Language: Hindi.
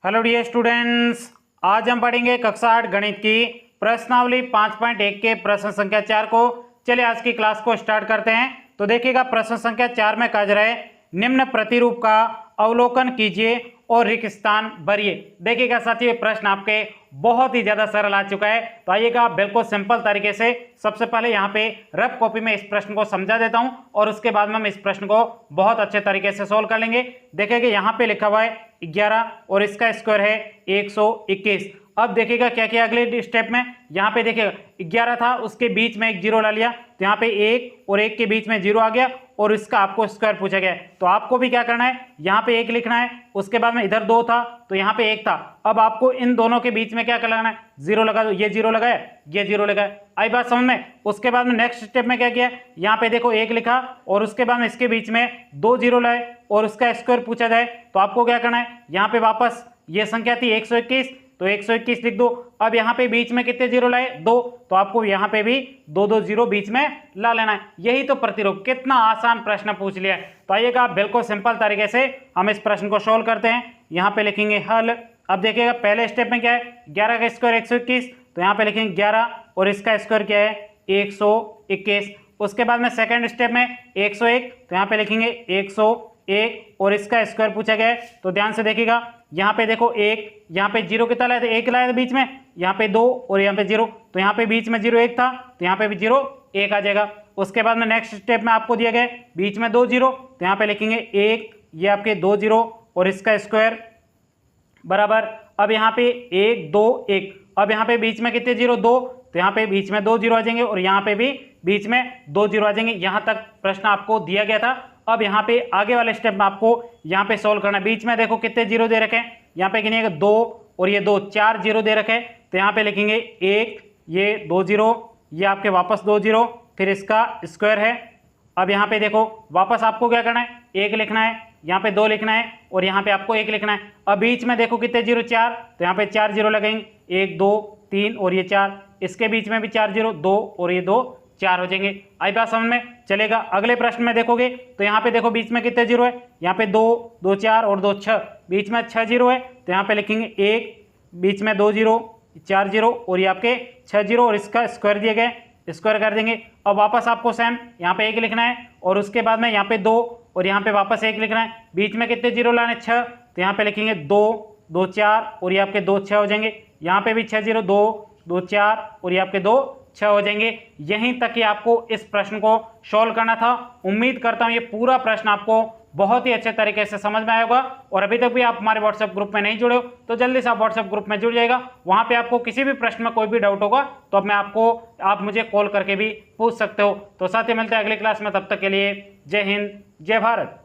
हेलो डियर स्टूडेंट्स, आज हम पढ़ेंगे कक्षा 8 गणित की प्रश्नावली 5.1 के प्रश्न संख्या 4 को। चलिए आज की क्लास को स्टार्ट करते हैं। तो देखिएगा प्रश्न संख्या 4 में कहा जा रहा है निम्न प्रतिरूप का अवलोकन कीजिए और रिक्त स्थान भरिए। देखिएगा साथियों, ये प्रश्न आपके बहुत ही ज्यादा सरल आ चुका है। तो आइएगा बिल्कुल सिंपल तरीके से सबसे पहले यहाँ पे रफ कॉपी में इस प्रश्न को समझा देता हूं और उसके बाद में हम इस प्रश्न को बहुत अच्छे तरीके से सोल्व कर लेंगे। देखिएगा यहाँ पे लिखा हुआ है 11 और इसका स्क्वायर है 121। अब देखिएगा क्या किया अगले स्टेप में। यहाँ पे देखिएगा 11 था, उसके बीच में एक जीरो ला लिया, तो यहाँ पे 1 और 1 के बीच में जीरो आ गया और इसका आपको स्क्वायर पूछा गया है। तो आपको भी क्या करना है, यहाँ पे 1 लिखना है, उसके बाद में इधर 2 था तो यहाँ पे 1 था। अब आपको इन दोनों के बीच में क्या लगाना है, जीरो लगा दो। ये जीरो लगाया, ये जीरो लगाया। आई बात समझ में। उसके बाद में नेक्स्ट स्टेप में क्या किया, यहाँ पे देखो 1 लिखा और उसके बाद में इसके बीच में 2 जीरो लाए और उसका स्क्वायर पूछा जाए तो आपको क्या करना है, यहाँ पे वापस ये संख्या थी 121 तो 121 लिख दो। अब यहाँ पे बीच में कितने जीरो लाए, 2, तो आपको यहाँ पे भी 2 जीरो बीच में ला लेना है। यही तो प्रतिरूप, कितना आसान प्रश्न पूछ लिया है। तो आइएगा बिल्कुल सिंपल तरीके से हम इस प्रश्न को सोल्व करते हैं। यहाँ पे लिखेंगे हल। अब देखिएगा पहले स्टेप में क्या है, 11 का स्क्वायर 121, तो यहाँ पे लिखेंगे 11 और इसका स्क्वायर क्या है 121। उसके बाद में सेकेंड स्टेप में 101, तो यहाँ पे लिखेंगे 101 और इसका स्क्वायर पूछा गया है। तो ध्यान से देखिएगा, यहाँ पे देखो 1, यहाँ पे जीरो कितना लाया था, 1 लाया था बीच में, यहाँ पे 2 और यहाँ पे 0, तो यहाँ पे बीच में 0 1 था तो यहाँ पे भी 0 1 आ जाएगा। उसके बाद में नेक्स्ट स्टेप में आपको दिया गया बीच में 2 जीरो, तो यहाँ पे लिखेंगे 1, ये आपके 2 जीरो और इसका स्क्वायर बराबर। अब यहाँ पे 1 2 1, अब यहाँ पे बीच में कितने जीरो, 2, तो यहाँ पे बीच में 2 जीरो आ जाएंगे और यहाँ पे भी बीच में 2 जीरो आ जाएंगे। यहाँ तक प्रश्न आपको दिया गया था। अब यहाँ पे आगे वाले स्टेप में आपको यहाँ पे सोल्व करना है। बीच में देखो कितने जीरो दे रखे हैं, यहाँ पे गिनिएगा 2 और ये 2, 4 जीरो दे रखे हैं। तो यहाँ पे लिखेंगे 1, ये 2 जीरो, ये आपके वापस 2 जीरो, फिर इसका स्क्वायर है। अब यहाँ पे देखो वापस आपको क्या करना है, 1 लिखना है, यहाँ पे 2 लिखना है और यहाँ पे आपको 1 लिखना है। अब बीच में देखो कितने जीरो, 4, तो यहाँ पे 4 जीरो लगेंगे, 1 2 3 और ये 4, इसके बीच में भी 4 जीरो, 2 और ये 2, 4 हो जाएंगे। आई बात समझ में। चलेगा अगले प्रश्न में देखोगे तो यहाँ पे देखो बीच में कितने जीरो है, यहाँ पे 2 2 4 और 2 6, बीच में 6 जीरो है, तो यहाँ पे लिखेंगे 1, बीच में 2 जीरो 4 जीरो और ये आपके 6 जीरो और इसका स्क्वायर दिए गए, स्क्वायर कर देंगे। अब वापस आपको सेम यहाँ पे 1 लिखना है और उसके बाद में यहाँ पे 2 और यहाँ पे वापस 1 लिखना है। बीच में कितने जीरो लाने, 6, तो यहाँ पे लिखेंगे 2 2 4 और ये आपके 2 6 हो जाएंगे। यहाँ पे भी 6 जीरो, 2 2 4 और ये आपके 2 6 हो जाएंगे। यहीं तक ही आपको इस प्रश्न को सॉल्व करना था। उम्मीद करता हूं ये पूरा प्रश्न आपको बहुत ही अच्छे तरीके से समझ में आया होगा। और अभी तक भी आप हमारे व्हाट्सएप ग्रुप में नहीं जुड़े हो तो जल्दी से आप व्हाट्सएप ग्रुप में जुड़ जाएगा। वहां पे आपको किसी भी प्रश्न में कोई भी डाउट होगा तो आप मुझे कॉल करके भी पूछ सकते हो। तो साथ ही मिलते हैं अगली क्लास में, तब तक के लिए जय हिंद जय भारत।